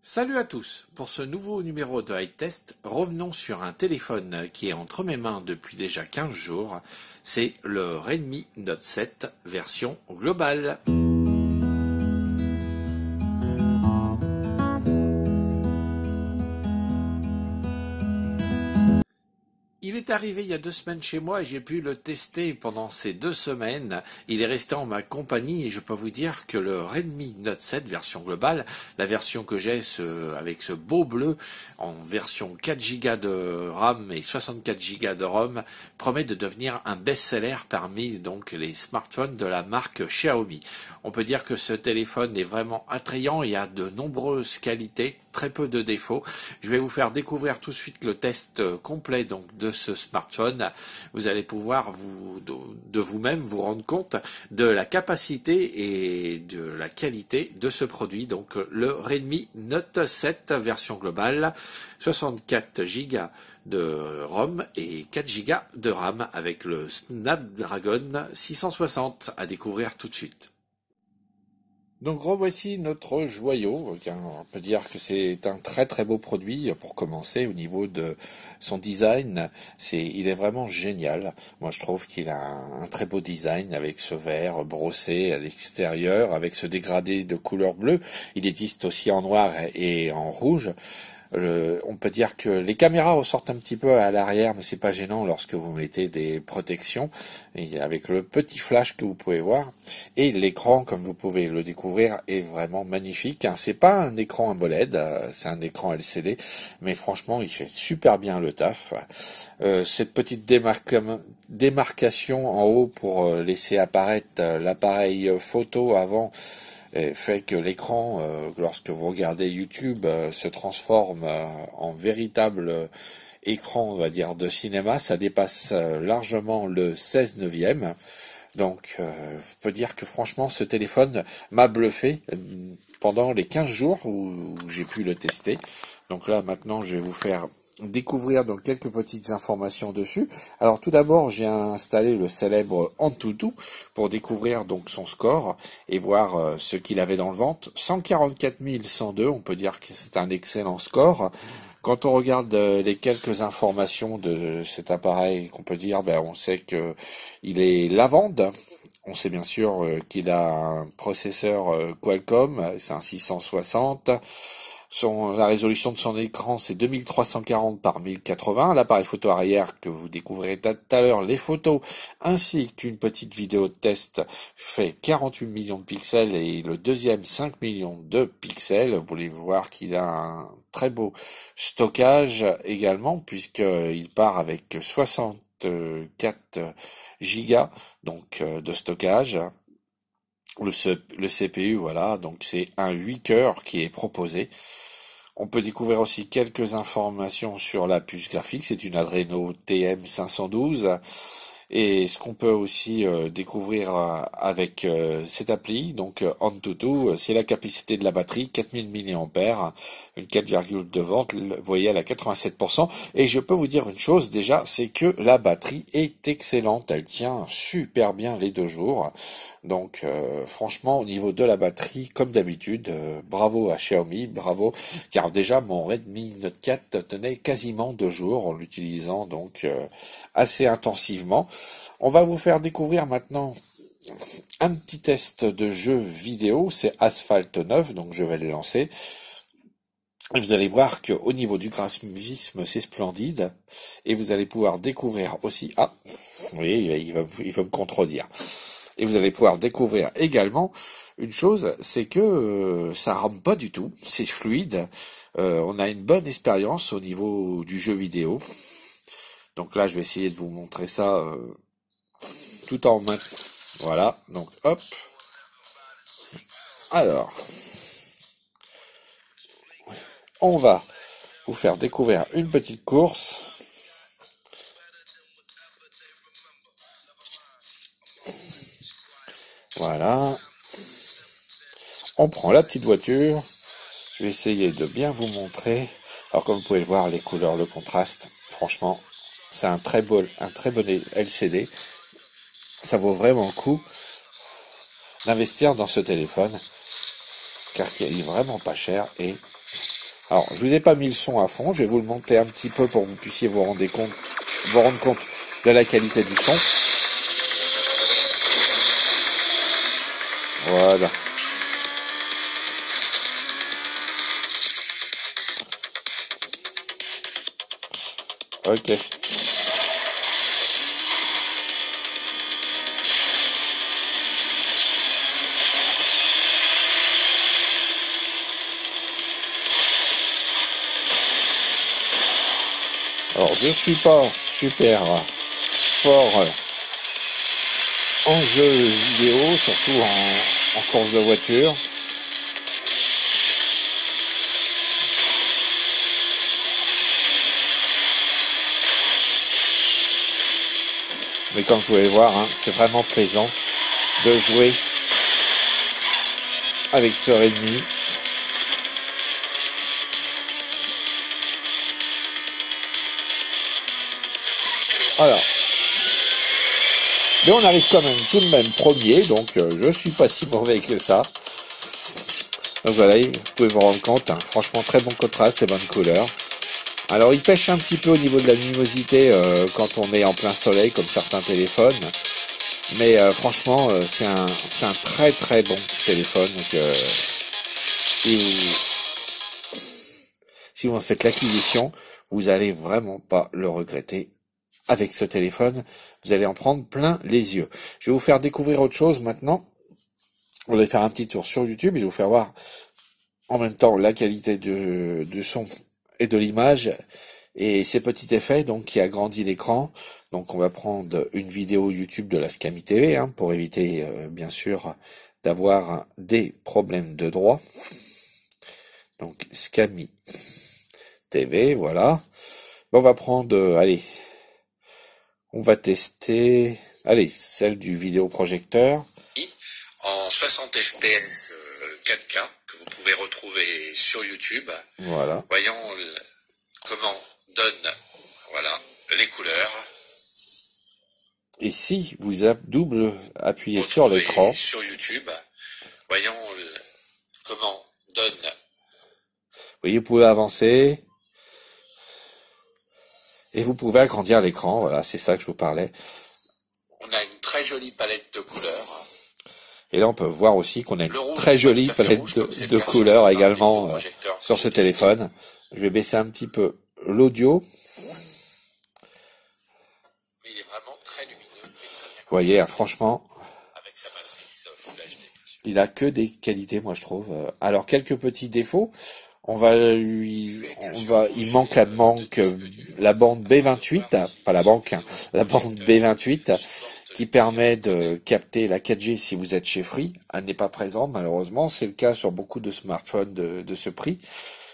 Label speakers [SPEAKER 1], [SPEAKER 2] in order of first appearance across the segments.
[SPEAKER 1] Salut à tous. Pour ce nouveau numéro de iTest, revenons sur un téléphone qui est entre mes mains depuis déjà 15 jours. C'est le Redmi Note 7 version globale. Il est arrivé il y a 2 semaines chez moi et j'ai pu le tester pendant ces 2 semaines. Il est resté en ma compagnie et je peux vous dire que le Redmi Note 7 version globale, la version que j'ai avec ce beau bleu en version 4 Go de RAM et 64 Go de ROM, promet de devenir un best-seller parmi donc les smartphones de la marque Xiaomi. On peut dire que ce téléphone est vraiment attrayant, il y a de nombreuses qualités, très peu de défauts. Je vais vous faire découvrir tout de suite le test complet donc de ce smartphone. Vous allez pouvoir de vous-même vous rendre compte de la capacité et de la qualité de ce produit. Donc le Redmi Note 7 version globale, 64 Go de ROM et 4 Go de RAM avec le Snapdragon 660 à découvrir tout de suite. Donc revoici notre joyau. On peut dire que c'est un très très beau produit pour commencer au niveau de son design. Il est vraiment génial. Moi je trouve qu'il a un très beau design avec ce vert brossé à l'extérieur, avec ce dégradé de couleur bleue. Il existe aussi en noir et en rouge. On peut dire que les caméras ressortent un petit peu à l'arrière, mais c'est pas gênant lorsque vous mettez des protections, et avec le petit flash que vous pouvez voir. Et l'écran, comme vous pouvez le découvrir, est vraiment magnifique. C'est pas un écran AMOLED, c'est un écran LCD, mais franchement, il fait super bien le taf. Cette petite démarcation en haut pour laisser apparaître l'appareil photo avant fait que l'écran, lorsque vous regardez YouTube, se transforme en véritable écran, on va dire, de cinéma. Ça dépasse largement le 16 neuvième. Donc, je peux dire que franchement, ce téléphone m'a bluffé pendant les 15 jours où j'ai pu le tester. Donc là, maintenant, je vais vous faire découvrir donc quelques petites informations dessus. Alors tout d'abord, j'ai installé le célèbre Antutu pour découvrir donc son score et voir ce qu'il avait dans le ventre. 144 102, on peut dire que c'est un excellent score. Quand on regarde les quelques informations de cet appareil, qu'on peut dire, on sait que il est lavande. On sait bien sûr qu'il a un processeur Qualcomm, c'est un 660. La résolution de son écran, c'est 2340 par 1080. L'appareil photo arrière que vous découvrirez tout à l'heure, les photos, ainsi qu'une petite vidéo de test, fait 48 millions de pixels et le deuxième 5 millions de pixels. Vous voulez voir qu'il a un très beau stockage également, puisqu'il part avec 64 gigas donc de stockage. Le CPU, voilà, donc c'est un 8 cœurs qui est proposé. On peut découvrir aussi quelques informations sur la puce graphique, c'est une Adreno TM512. Et ce qu'on peut aussi découvrir avec cette appli, donc Antutu, c'est la capacité de la batterie, 4000 mAh, une 4,2 volts, vous voyez, elle a 87%. Et je peux vous dire une chose déjà, c'est que la batterie est excellente, elle tient super bien les 2 jours. Donc franchement, au niveau de la batterie, comme d'habitude, bravo à Xiaomi, bravo, car déjà mon Redmi Note 4 tenait quasiment 2 jours en l'utilisant donc assez intensivement. On va vous faire découvrir maintenant un petit test de jeu vidéo, c'est Asphalt 9, donc je vais le lancer. Et vous allez voir qu'au niveau du graphisme, c'est splendide. Et vous allez pouvoir découvrir aussi... Ah, oui, il va me contredire. Et vous allez pouvoir découvrir également une chose, c'est que ça rame pas du tout, c'est fluide. On a une bonne expérience au niveau du jeu vidéo. Donc là, je vais essayer de vous montrer ça tout en main. Voilà, donc hop. Alors, on va vous faire découvrir une petite course. Voilà. On prend la petite voiture. Je vais essayer de bien vous montrer. Alors comme vous pouvez le voir, les couleurs, le contraste, franchement, c'est un très bon LCD. Ça vaut vraiment le coup d'investir dans ce téléphone, car il est vraiment pas cher et Alors, je vous ai pas mis le son à fond, je vais vous le monter un petit peu pour que vous puissiez vous rendre compte de la qualité du son. Voilà. Ok. Alors, je suis pas super fort en jeu vidéo, surtout en course de voiture. Mais comme vous pouvez le voir, hein, c'est vraiment plaisant de jouer avec ce Redmi. Voilà. Mais on arrive quand même tout de même premier, donc je suis pas si mauvais que ça. Donc voilà, vous pouvez vous rendre compte, hein, franchement très bon contraste et bonne couleur. Alors il pêche un petit peu au niveau de la luminosité quand on est en plein soleil comme certains téléphones. Mais franchement c'est un très très bon téléphone. Donc si vous en faites l'acquisition, vous allez vraiment pas le regretter. Avec ce téléphone, vous allez en prendre plein les yeux. Je vais vous faire découvrir autre chose maintenant. On va faire un petit tour sur YouTube et je vais vous faire voir en même temps la qualité du son et de l'image et ces petits effets donc qui agrandit l'écran. Donc on va prendre une vidéo YouTube de la Scami TV hein, pour éviter bien sûr d'avoir des problèmes de droit. Donc Scami TV, voilà. Bon, on va prendre, allez, on va tester, allez, celle du vidéoprojecteur. En 60 fps 4K que vous pouvez retrouver sur YouTube. Voilà. Voyons comment donne voilà les couleurs. Et si vous double appuyez sur l'écran sur YouTube, voyons comment donne. Vous voyez, vous pouvez avancer et vous pouvez agrandir l'écran. Voilà, c'est ça que je vous parlais. On a une très jolie palette de couleurs. Et là, on peut voir aussi qu'on a une très jolie palette de couleurs également sur ce téléphone. Je vais baisser un petit peu l'audio. Il est vraiment très lumineux. Vous voyez, franchement, il a que des qualités, moi je trouve. Alors, quelques petits défauts. Il manque la bande B28, pas la banque, hein, la bande B28. Qui permet de capter la 4G si vous êtes chez Free. Elle n'est pas présente malheureusement, c'est le cas sur beaucoup de smartphones de ce prix.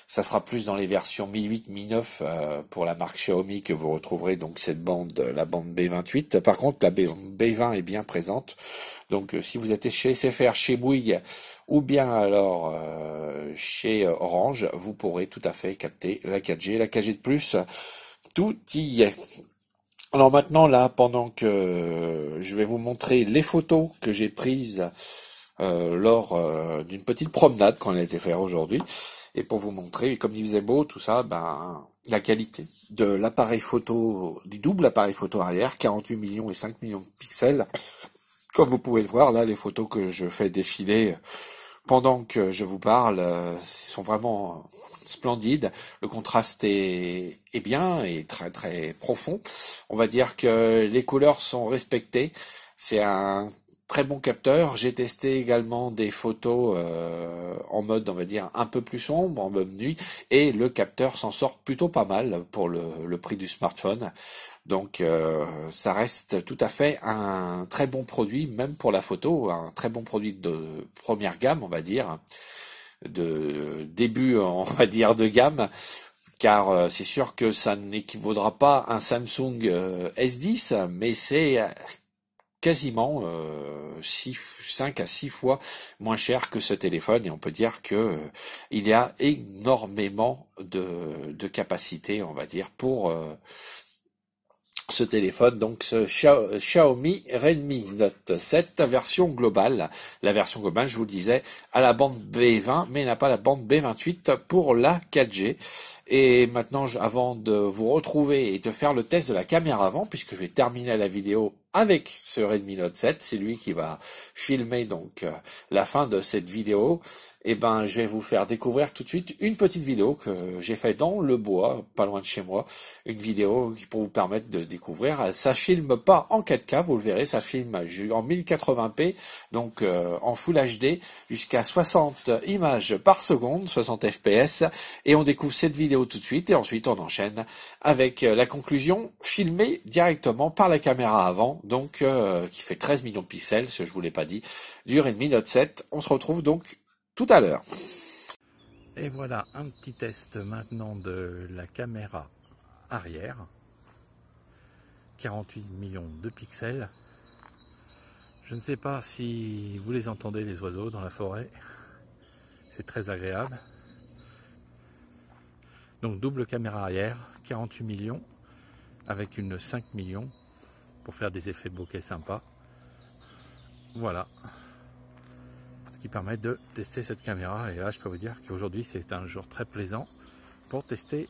[SPEAKER 1] Ça sera plus dans les versions Mi 8, Mi 9 pour la marque Xiaomi que vous retrouverez donc cette bande, la bande B28. Par contre, la B20 est bien présente. Donc si vous êtes chez SFR, chez Bouygues ou bien alors chez Orange, vous pourrez tout à fait capter la 4G, la 4G de plus. Tout y est. Alors maintenant là, pendant que je vais vous montrer les photos que j'ai prises lors d'une petite promenade qu'on a été faire aujourd'hui, et pour vous montrer, comme il faisait beau, tout ça, ben la qualité de l'appareil photo, du double appareil photo arrière, 48 millions et 5 millions de pixels. Comme vous pouvez le voir là, les photos que je fais défiler pendant que je vous parle sont vraiment splendide, le contraste est bien et très très profond. On va dire que les couleurs sont respectées. C'est un très bon capteur. J'ai testé également des photos en mode, on va dire, un peu plus sombre, en mode nuit, et le capteur s'en sort plutôt pas mal pour le prix du smartphone. Donc ça reste tout à fait un très bon produit, même pour la photo, un très bon produit de première gamme, on va dire, de début, on va dire, de gamme, car c'est sûr que ça n'équivaudra pas à un Samsung S10, mais c'est quasiment 5 à 6 fois moins cher que ce téléphone, et on peut dire que il y a énormément de capacité, on va dire, pour ce téléphone, donc ce Xiaomi Redmi Note 7 version globale. La version globale, je vous le disais, a la bande B20, mais n'a pas la bande B28 pour la 4G. Et maintenant, avant de vous retrouver et de faire le test de la caméra avant, puisque je vais terminer la vidéo avec ce Redmi Note 7, c'est lui qui va filmer donc la fin de cette vidéo. Et ben, je vais vous faire découvrir tout de suite une petite vidéo que j'ai faite dans le bois, pas loin de chez moi. Une vidéo qui pour vous permettre de découvrir. Ça filme pas en 4K, vous le verrez, ça filme en 1080p, donc en Full HD, jusqu'à 60 images par seconde, 60 fps. Et on découvre cette vidéo tout de suite, et ensuite on enchaîne avec la conclusion filmée directement par la caméra avant, donc qui fait 13 millions de pixels, ce que je vous l'ai pas dit, du Redmi Note 7. On se retrouve donc tout à l'heure. Et voilà un petit test maintenant de la caméra arrière. 48 millions de pixels. Je ne sais pas si vous les entendez, les oiseaux dans la forêt. C'est très agréable. Donc double caméra arrière, 48 millions, avec une 5 millions pour faire des effets de bokeh sympas. Voilà. Qui permet de tester cette caméra, et là je peux vous dire qu'aujourd'hui c'est un jour très plaisant pour tester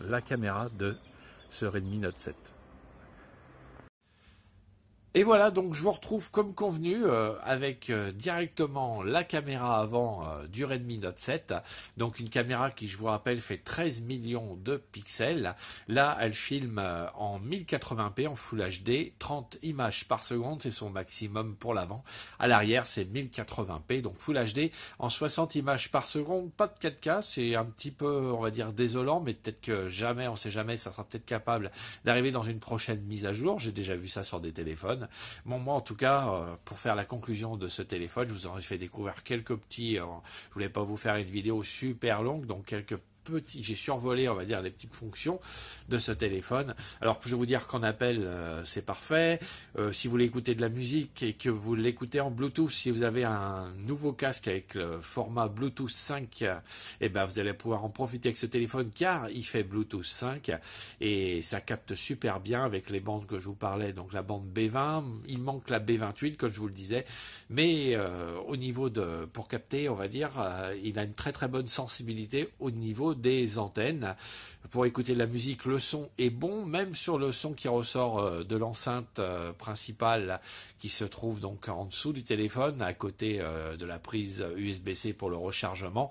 [SPEAKER 1] la caméra de ce Redmi Note 7. Et voilà, donc je vous retrouve comme convenu avec directement la caméra avant du Redmi Note 7. Donc une caméra qui, je vous rappelle, fait 13 millions de pixels. Là, elle filme en 1080p en Full HD, 30 images par seconde, c'est son maximum pour l'avant. À l'arrière, c'est 1080p, donc Full HD en 60 images par seconde, pas de 4K, c'est un petit peu, on va dire, désolant, mais peut-être que jamais, on sait jamais, ça sera peut-être capable d'arriver dans une prochaine mise à jour. J'ai déjà vu ça sur des téléphones. Bon, moi en tout cas, pour faire la conclusion de ce téléphone, je vous en ai fait découvrir quelques petits, je voulais pas vous faire une vidéo super longue, donc quelques petits, j'ai survolé, on va dire, les petites fonctions de ce téléphone. Alors, je vais vous dire qu'en appel, c'est parfait. Si vous voulez écouter de la musique et que vous l'écoutez en Bluetooth, si vous avez un nouveau casque avec le format Bluetooth 5, eh ben, vous allez pouvoir en profiter avec ce téléphone car il fait Bluetooth 5 et ça capte super bien avec les bandes que je vous parlais. Donc, la bande B20, il manque la B28, comme je vous le disais, mais au niveau de, pour capter, on va dire, il a une très très bonne sensibilité au niveau des antennes. Pour écouter de la musique, le son est bon, même sur le son qui ressort de l'enceinte principale qui se trouve donc en dessous du téléphone, à côté de la prise USB-C pour le rechargement.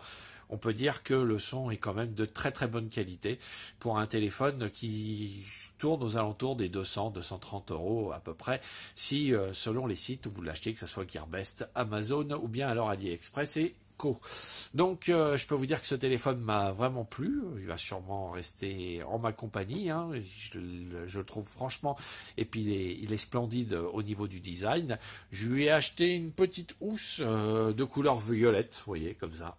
[SPEAKER 1] On peut dire que le son est quand même de très très bonne qualité pour un téléphone qui tourne aux alentours des 200-230 € à peu près, si selon les sites où vous l'achetez, que ce soit Gearbest, Amazon ou bien alors AliExpress et Co. Donc je peux vous dire que ce téléphone m'a vraiment plu, il va sûrement rester en ma compagnie, hein. Je le trouve franchement, et puis il est splendide au niveau du design. Je lui ai acheté une petite housse de couleur violette, vous voyez, comme ça,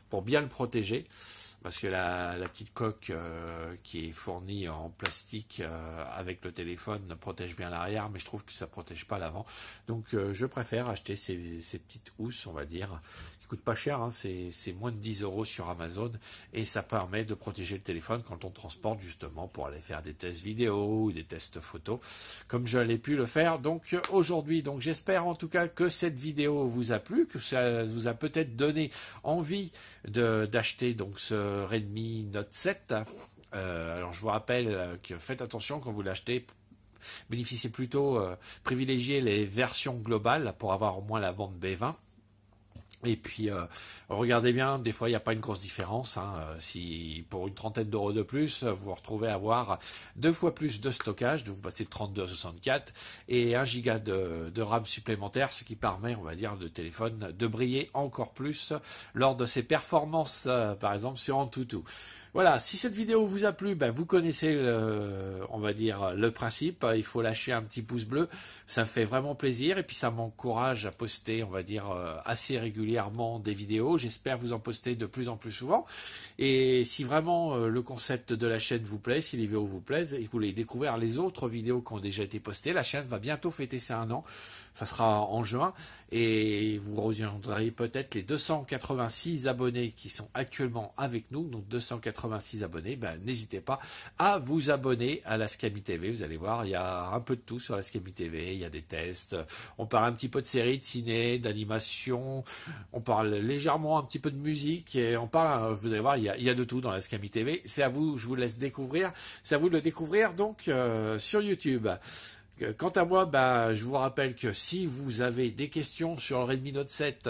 [SPEAKER 1] pour bien le protéger. Parce que la petite coque qui est fournie en plastique avec le téléphone protège bien l'arrière, mais je trouve que ça protège pas l'avant. Donc je préfère acheter ces petites housses, on va dire, qui coûtent pas cher, hein, c'est moins de 10 € sur Amazon, et ça permet de protéger le téléphone quand on transporte justement pour aller faire des tests vidéo ou des tests photos, comme je l'ai pu le faire donc aujourd'hui. Donc j'espère en tout cas que cette vidéo vous a plu, que ça vous a peut-être donné envie d'acheter donc ce Redmi Note 7. Alors je vous rappelle que faites attention quand vous l'achetez, bénéficiez plutôt, privilégiez les versions globales pour avoir au moins la bande B20. Et puis, regardez bien, des fois, il n'y a pas une grosse différence. Hein. Si pour une trentaine d'euros de plus, vous vous retrouvez à avoir 2 fois plus de stockage, donc vous passez de 32 à 64, et 1 giga de RAM supplémentaire, ce qui permet, on va dire, de téléphone de briller encore plus lors de ses performances, par exemple, sur Antutu. Voilà, si cette vidéo vous a plu, ben vous connaissez on va dire le principe, il faut lâcher un petit pouce bleu, ça me fait vraiment plaisir et puis ça m'encourage à poster, on va dire, assez régulièrement des vidéos. J'espère vous en poster de plus en plus souvent. Et si vraiment le concept de la chaîne vous plaît, si les vidéos vous plaisent et que vous voulez découvrir les autres vidéos qui ont déjà été postées, la chaîne va bientôt fêter ses 1 an. ça sera en juin, et vous rejoindrez peut-être les 286 abonnés qui sont actuellement avec nous, donc 286 abonnés, n'hésitez pas à vous abonner à la Scami TV, vous allez voir, il y a un peu de tout sur la Scami TV, il y a des tests, on parle un petit peu de séries, de ciné, d'animation, on parle légèrement un petit peu de musique, et on parle, vous allez voir, il y a de tout dans la Scami TV, c'est à vous, je vous laisse découvrir, c'est à vous de le découvrir donc sur YouTube. Quant à moi, je vous rappelle que si vous avez des questions sur le Redmi Note 7,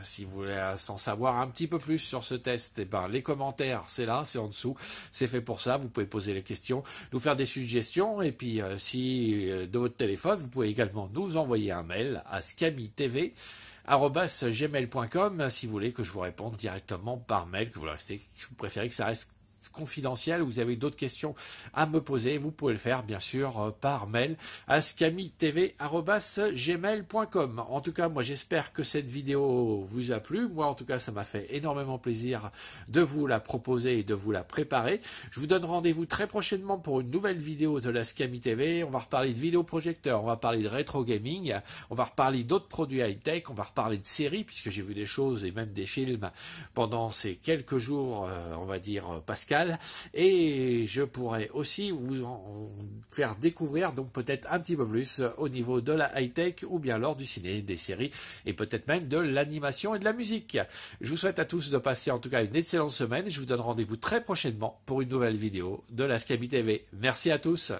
[SPEAKER 1] si vous voulez en savoir un petit peu plus sur ce test, les commentaires, c'est là, c'est en dessous, c'est fait pour ça, vous pouvez poser les questions, nous faire des suggestions, et puis si de votre téléphone, vous pouvez également nous envoyer un mail à scamitv@gmail.com si vous voulez que je vous réponde directement par mail, que vous préférez que ça reste confidentiel, vous avez d'autres questions à me poser, vous pouvez le faire bien sûr par mail à scamitv@gmail.com. En tout cas, moi j'espère que cette vidéo vous a plu. Moi en tout cas, ça m'a fait énormément plaisir de vous la proposer et de vous la préparer. Je vous donne rendez-vous très prochainement pour une nouvelle vidéo de la Scami TV. On va reparler de vidéoprojecteurs, on va parler de rétro gaming, on va reparler d'autres produits high-tech, on va reparler de séries puisque j'ai vu des choses et même des films pendant ces quelques jours, on va dire Pascal. Et je pourrais aussi vous en faire découvrir donc peut-être un petit peu plus au niveau de la high-tech ou bien lors du ciné, des séries et peut-être même de l'animation et de la musique. Je vous souhaite à tous de passer en tout cas une excellente semaine et je vous donne rendez-vous très prochainement pour une nouvelle vidéo de la Scami TV. Merci à tous.